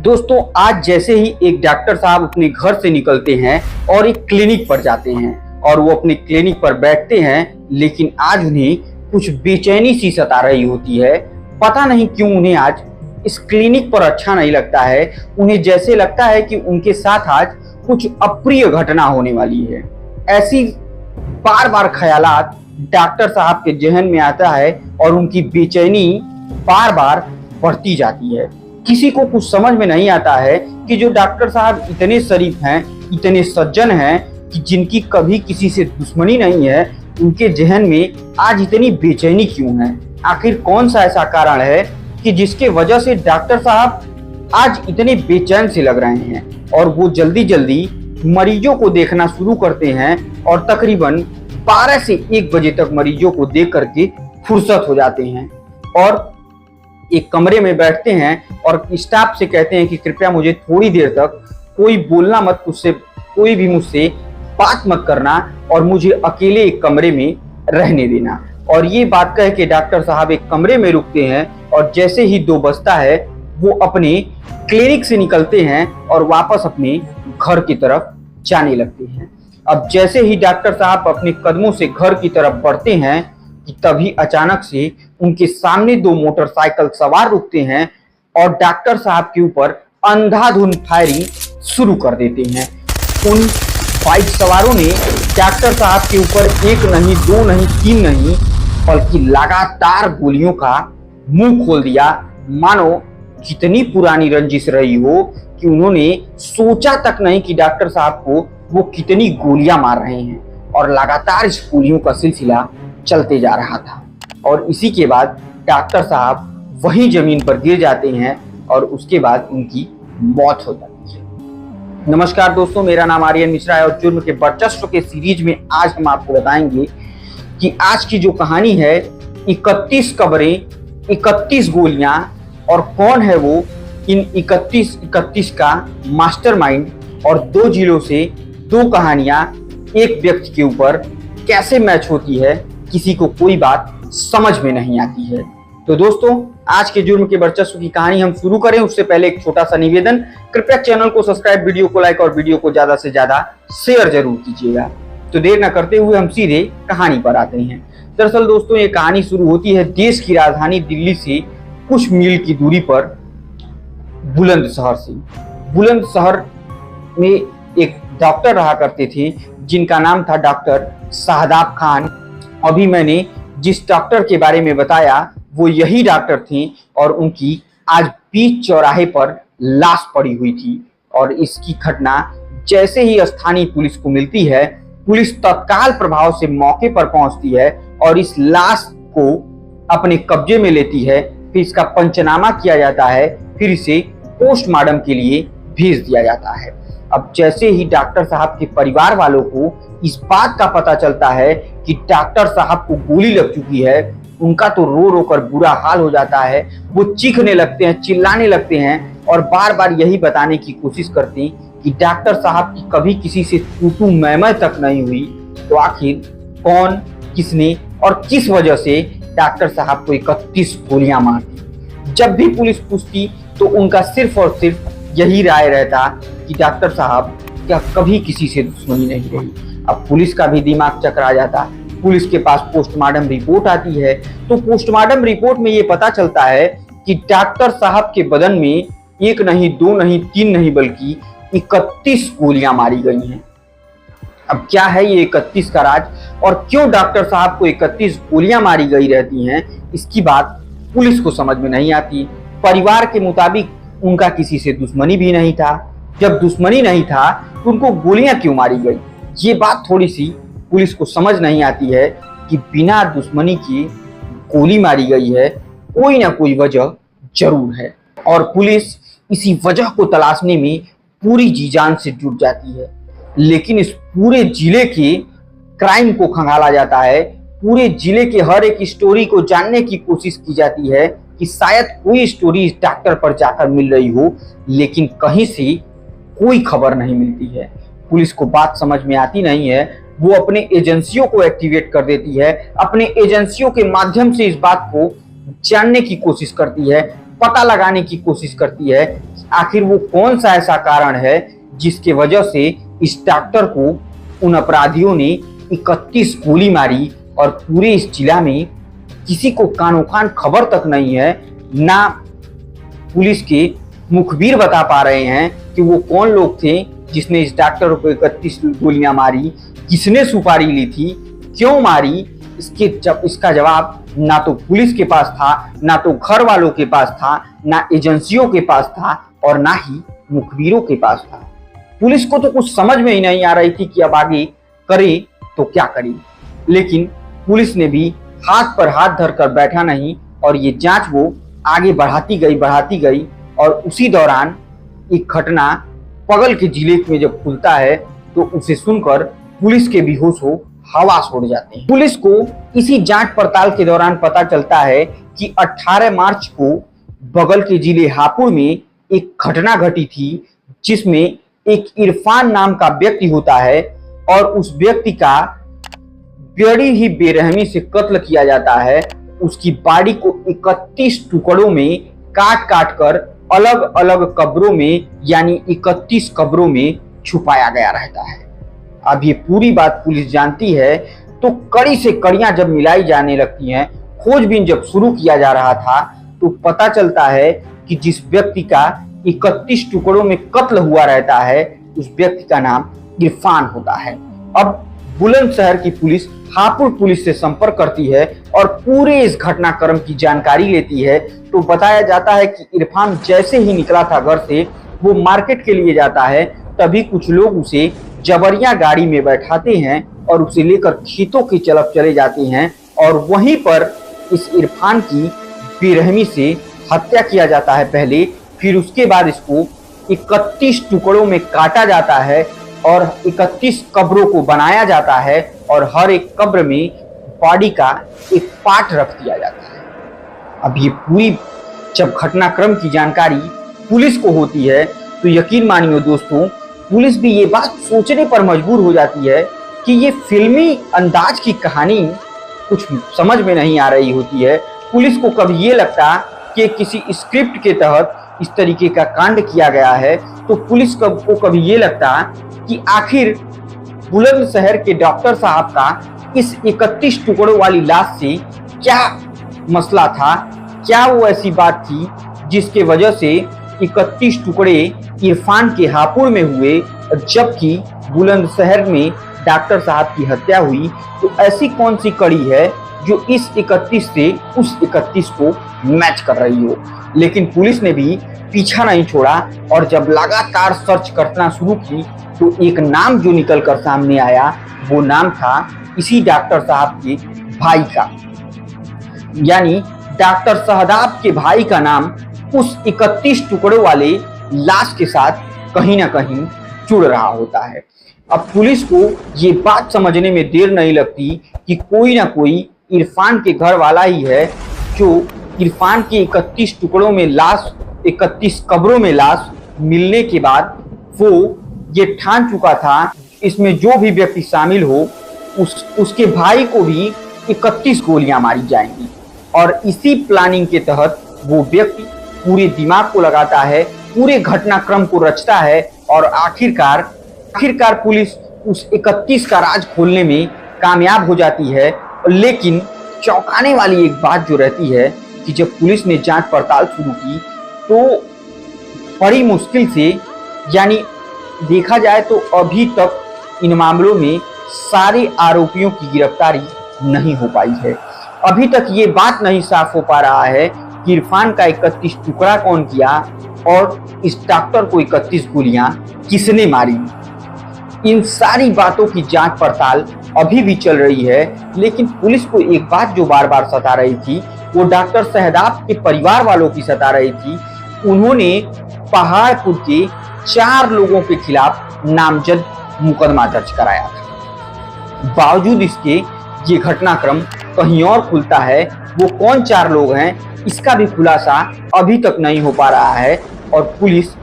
दोस्तों, आज जैसे ही एक डॉक्टर साहब अपने घर से निकलते हैं और एक क्लिनिक पर जाते हैं और वो अपने क्लिनिक पर बैठते हैं, लेकिन आज उन्हें कुछ बेचैनी सी सता रही होती है। पता नहीं क्यों उन्हें आज इस क्लिनिक पर अच्छा नहीं लगता है। उन्हें जैसे लगता है कि उनके साथ आज कुछ अप्रिय घटना होने वाली है। ऐसी बार बार ख्यालात डॉक्टर साहब के जहन में आता है और उनकी बेचैनी बार बार बढ़ती जाती है। किसी को कुछ समझ में नहीं आता है कि जो डॉक्टर साहब इतने शरीफ हैं, इतने सज्जन हैं कि जिनकी कभी किसी से दुश्मनी नहीं है, उनके जहन में आज इतनी बेचैनी क्यों है। आखिर कौन सा ऐसा कारण है कि जिसके वजह से डॉक्टर साहब आज इतने बेचैन से लग रहे हैं और वो जल्दी जल्दी मरीजों को देखना शुरू करते हैं और तकरीबन 12 से 1 बजे तक मरीजों को देख करके फुर्सत हो जाते हैं और एक कमरे में बैठते हैं और स्टाफ से कहते हैं कि कृपया मुझे थोड़ी देर तक कोई बोलना मत, कोई भी मुझसे बात मत करना और मुझे अकेले एक कमरे में रहने देना। और ये बात कह के डॉक्टर साहब एक कमरे में रुकते हैं और जैसे ही 2 बजता है वो अपने क्लिनिक से निकलते हैं और वापस अपने घर की तरफ जाने लगते हैं। अब जैसे ही डॉक्टर साहब अपने कदमों से घर की तरफ बढ़ते हैं कि तभी अचानक से उनके सामने 2 मोटरसाइकिल सवार रुकते हैं और डॉक्टर साहब के ऊपर अंधाधुंध फायरिंग शुरू कर देते हैं। उन बाइक सवारों ने डॉक्टर साहब के ऊपर 1 नहीं, 2 नहीं, 3 नहीं, बल्कि लगातार गोलियों का मुंह खोल दिया। मानो कितनी पुरानी रंजिश रही हो कि उन्होंने सोचा तक नहीं कि डॉक्टर साहब को वो कितनी गोलियां मार रहे हैं और लगातार इस गोलियों का सिलसिला चलते जा रहा था। और इसी के बाद डॉक्टर साहब वहीं जमीन पर गिर जाते हैं और उसके बाद उनकी मौत हो जाती है। नमस्कार दोस्तों, मेरा नाम आर्यन मिश्रा है और जुर्म के वर्चस्व के सीरीज में आज हम आपको बताएंगे कि आज की जो कहानी है 31 कब्रें, 31 गोलियां और कौन है वो इन 31 का मास्टरमाइंड और 2 जिलों से 2 कहानियां एक व्यक्ति के ऊपर कैसे मैच होती है, किसी को कोई बात समझ में नहीं आती है। तो दोस्तों, आज के जुर्म के वर्चस्व की कहानी हम शुरू करें उससे पहले एक छोटा सा निवेदन, कृपया चैनल को सब्सक्राइब, वीडियो को लाइक और वीडियो को ज्यादा से ज्यादा शेयर जरूर कीजिएगा। तो देर न करते हुए हम सीधे कहानी पर आते हैं। दरअसल दोस्तों, ये कहानी शुरू होती है देश की राजधानी दिल्ली से कुछ मील की दूरी पर बुलंदशहर से। बुलंदशहर में एक डॉक्टर रहा करते थे जिनका नाम था डॉक्टर शाहदाब खान। अभी मैंने जिस डॉक्टर के बारे में बताया वो यही डॉक्टर थे और उनकी आज बीच चौराहे पर लाश पड़ी हुई थी। और इसकी घटना जैसे ही स्थानीय पुलिस को मिलती है, पुलिस तत्काल प्रभाव से मौके पर पहुंचती है और इस लाश को अपने कब्जे में लेती है। फिर इसका पंचनामा किया जाता है, फिर इसे पोस्टमार्टम के लिए भेज दिया जाता है। अब जैसे ही डॉक्टर साहब के परिवार वालों को इस बात का पता चलता है कि डॉक्टर साहब को गोली लग चुकी है, उनका तो रो रो कर बुरा हाल हो जाता है। वो चीखने लगते हैं, चिल्लाने लगते हैं और बार बार यही बताने की कोशिश करते हैं कि डॉक्टर साहब की कभी किसी से तू मैं तक नहीं हुई। तो आखिर कौन, किसने और किस वजह से डॉक्टर साहब को 31 गोलियां मारती। जब भी पुलिस पूछती तो उनका सिर्फ और सिर्फ यही राय रहता कि डॉक्टर साहब क्या कभी किसी से दुश्मनी नहीं रही। अब पुलिस का भी दिमाग चकरा जाता। पुलिस के पास पोस्टमार्टम रिपोर्ट आती है तो पोस्टमार्टम रिपोर्ट में ये पता चलता है कि डॉक्टर साहब के बदन में 1 नहीं, 2 नहीं, 3 नहीं, बल्कि 31 गोलियां मारी गई हैं। अब क्या है ये 31 का राज और क्यों डॉक्टर साहब को 31 गोलियां मारी गई रहती हैं, इसकी बात पुलिस को समझ में नहीं आती। परिवार के मुताबिक उनका किसी से दुश्मनी भी नहीं था। जब दुश्मनी नहीं था तो उनको गोलियां क्यों मारी गई, ये बात थोड़ी सी पुलिस को समझ नहीं आती है कि बिना दुश्मनी की गोली मारी गई है, कोई ना कोई वजह जरूर है। और पुलिस इसी वजह को तलाशने में पूरी जी जान से जुट जाती है। लेकिन इस पूरे जिले के क्राइम को खंगाला जाता है, पूरे जिले के हर एक स्टोरी को जानने की कोशिश की जाती है कि शायद कोई स्टोरी इस डॉक्टर पर जाकर मिल रही हो, लेकिन कहीं से कोई खबर नहीं मिलती है। पुलिस को बात समझ में आती नहीं है। वो अपने एजेंसियों को एक्टिवेट कर देती है, अपने एजेंसियों के माध्यम से इस बात को जानने की कोशिश करती है। पता लगाने की कोशिश करती है कि आखिर वो कौन सा ऐसा कारण है जिसके वजह से इस डॉक्टर को उन अपराधियों ने 31 गोली मारी और पूरे इस जिला में किसी को कानो कान खबर तक नहीं है, ना पुलिस के मुखबिर बता पा रहे हैं कि वो कौन लोग थे जिसने इस डॉक्टर को 31 गोलियां मारी, किसने सुपारी ली थी, क्यों मारी। इसका जवाब ना तो पुलिस के पास था, ना तो घर वालों के पास था, ना एजेंसियों के पास था और ना ही मुखबिरों के पास था। पुलिस को तो कुछ समझ में ही नहीं आ रही थी कि अब आगे करे तो क्या करे। लेकिन पुलिस ने भी हाथ पर हाथ धरकर बैठा नहीं और ये जांच वो आगे बढ़ाती गई और उसी दौरान एक घटना पगल के जिले में जब खुलता है तो उसे सुनकर पुलिस के बेहोश हो हवास उड़ जाते हैं। पुलिस को इसी जांच पड़ताल के दौरान पता चलता है कि 18 मार्च को बगल के जिले हापुड़ में एक घटना घटी थी जिसमें एक इरफान नाम का व्यक्ति होता है और उस व्यक्ति का बड़ी ही बेरहमी से कत्ल किया जाता है। उसकी बॉडी को 31 टुकड़ों में काट काट कर अलग अलग कब्रों में यानी 31 कब्रों में छुपाया गया रहता है। अब ये पूरी बात पुलिस जानती है तो कड़ी से कड़ियां जब मिलाई जाने लगती हैं, खोजबीन जब शुरू किया जा रहा था तो पता चलता है कि जिस व्यक्ति का 31 टुकड़ों में कत्ल हुआ रहता है उस व्यक्ति का नाम इरफान होता है। अब बुलंदशहर की पुलिस हापुड़ पुलिस से संपर्क करती है और पूरे इस घटनाक्रम की जानकारी लेती है तो बताया जाता है कि इरफान जैसे ही निकला था घर से, वो मार्केट के लिए जाता है, तभी कुछ लोग उसे जबरिया गाड़ी में बैठाते हैं और उसे लेकर खेतों की तरफ चले जाते हैं और वहीं पर इस इरफान की बेरहमी से हत्या किया जाता है पहले, फिर उसके बाद इसको 31 टुकड़ों में काटा जाता है और 31 कब्रों को बनाया जाता है और हर एक कब्र में बॉडी का एक पार्ट रख दिया जाता है। अब ये पूरी जब घटनाक्रम की जानकारी पुलिस को होती है तो यकीन मानिए दोस्तों, पुलिस भी ये बात सोचने पर मजबूर हो जाती है कि ये फिल्मी अंदाज की कहानी कुछ समझ में नहीं आ रही होती है। पुलिस को कभी ये लगता कि किसी स्क्रिप्ट के तहत इस तरीके का कांड किया गया है, तो पुलिस को कभी ये लगता कि आखिर बुलंदशहर के डॉक्टर साहब का इस 31 टुकड़ों वाली लाश से क्या मसला था, क्या वो ऐसी बात थी जिसके वजह से 31 टुकड़े इरफान के हापुड़ में हुए, जबकि बुलंदशहर में डॉक्टर साहब की हत्या हुई। तो ऐसी कौन सी कड़ी है जो इस 31 से उस 31 को मैच कर रही हो। लेकिन पुलिस ने भी पीछा नहीं छोड़ा और जब लगातार सर्च करना शुरू की तो एक नाम जो निकल कर सामने आया वो नाम था इसी डॉक्टर साहब के भाई का, यानी डॉक्टर सहदाब के भाई का नाम उस 31 टुकड़ों वाले लाश के साथ कहीं ना कहीं जुड़ रहा होता है। अब पुलिस को ये बात समझने में देर नहीं लगती कि कोई ना कोई इरफान के घर वाला ही है जो इरफान के 31 टुकड़ों में लाश, 31 कब्रों में लाश मिलने के बाद वो ये ठान चुका था इसमें जो भी व्यक्ति शामिल हो उसके भाई को भी 31 गोलियां मारी जाएंगी। और इसी प्लानिंग के तहत वो व्यक्ति पूरे दिमाग को लगाता है, पूरे घटनाक्रम को रचता है और आखिरकार पुलिस उस 31 का राज खोलने में कामयाब हो जाती है। लेकिन चौंकाने वाली एक बात जो रहती है कि जब पुलिस ने जांच पड़ताल शुरू की तो बड़ी मुश्किल से, यानी देखा जाए तो अभी तक इन मामलों में सारे आरोपियों की गिरफ्तारी नहीं हो पाई है। अभी तक ये बात नहीं साफ हो पा रहा है कि इरफान का 31 टुकड़ा कौन किया और इस डॉक्टर को 31 गोलियां किसने मारी। इन सारी बातों की जांच पड़ताल अभी भी चल रही है। लेकिन पुलिस को एक बात जो बार बार सता रही थी वो डॉक्टर सहदाब के परिवार वालों की सता रही थी। उन्होंने पहाड़पुर के 4 लोगों के खिलाफ नामजद मुकदमा दर्ज कराया था। बावजूद इसके ये घटनाक्रम कहीं और खुलता है। वो कौन 4 लोग हैं इसका भी खुलासा अभी तक नहीं हो पा रहा है और पुलिस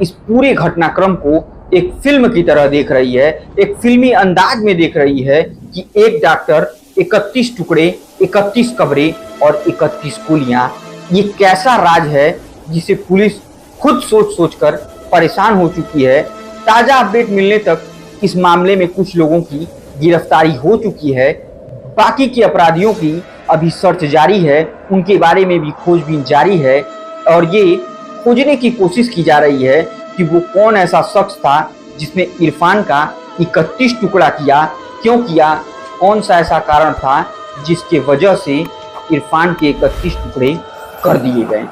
इस पूरे घटनाक्रम को एक फिल्म की तरह देख रही है, एक फिल्मी अंदाज में देख रही है कि एक डॉक्टर 31 टुकड़े, 31 कब्रें और 31 गोलियां ये कैसा राज है जिसे पुलिस खुद सोच सोच कर परेशान हो चुकी है। ताजा अपडेट मिलने तक इस मामले में कुछ लोगों की गिरफ्तारी हो चुकी है, बाकी के अपराधियों की अभी सर्च जारी है, उनके बारे में भी खोजबीन जारी है और ये खोजने की कोशिश की जा रही है कि वो कौन ऐसा शख्स था जिसने इरफान का 31 टुकड़ा किया, क्यों किया, कौन सा ऐसा कारण था जिसके वजह से इरफान के 31 टुकड़े कर दिए गए।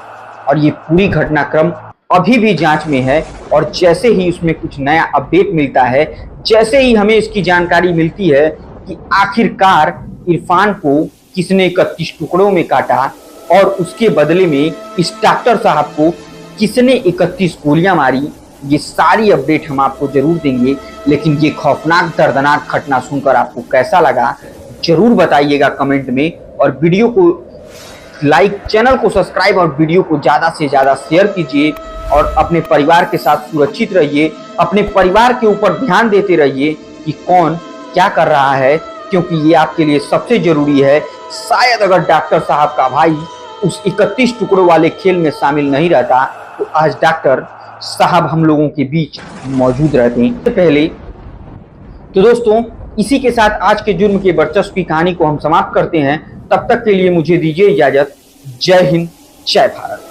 और ये पूरी घटनाक्रम अभी भी जांच में है और जैसे ही उसमें कुछ नया अपडेट मिलता है, जैसे ही हमें इसकी जानकारी मिलती है कि आखिरकार इरफान को किसने 31 टुकड़ों में काटा और उसके बदले में इस डॉक्टर साहब को किसने 31 गोलियां मारी, ये सारी अपडेट हम आपको जरूर देंगे। लेकिन ये खौफनाक दर्दनाक घटना सुनकर आपको कैसा लगा जरूर बताइएगा कमेंट में, और वीडियो को लाइक, चैनल को सब्सक्राइब और वीडियो को ज़्यादा से ज़्यादा शेयर कीजिए और अपने परिवार के साथ सुरक्षित रहिए। अपने परिवार के ऊपर ध्यान देते रहिए कि कौन क्या कर रहा है, क्योंकि ये आपके लिए सबसे ज़रूरी है। शायद अगर डॉक्टर साहब का भाई उस 31 टुकड़ों वाले खेल में शामिल नहीं रहता तो आज डॉक्टर साहब हम लोगों के बीच मौजूद रहते हैं। पहले तो दोस्तों इसी के साथ आज के जुर्म के वर्चस्व की कहानी को हम समाप्त करते हैं। तब तक के लिए मुझे दीजिए इजाजत। जय हिंद, जय भारत।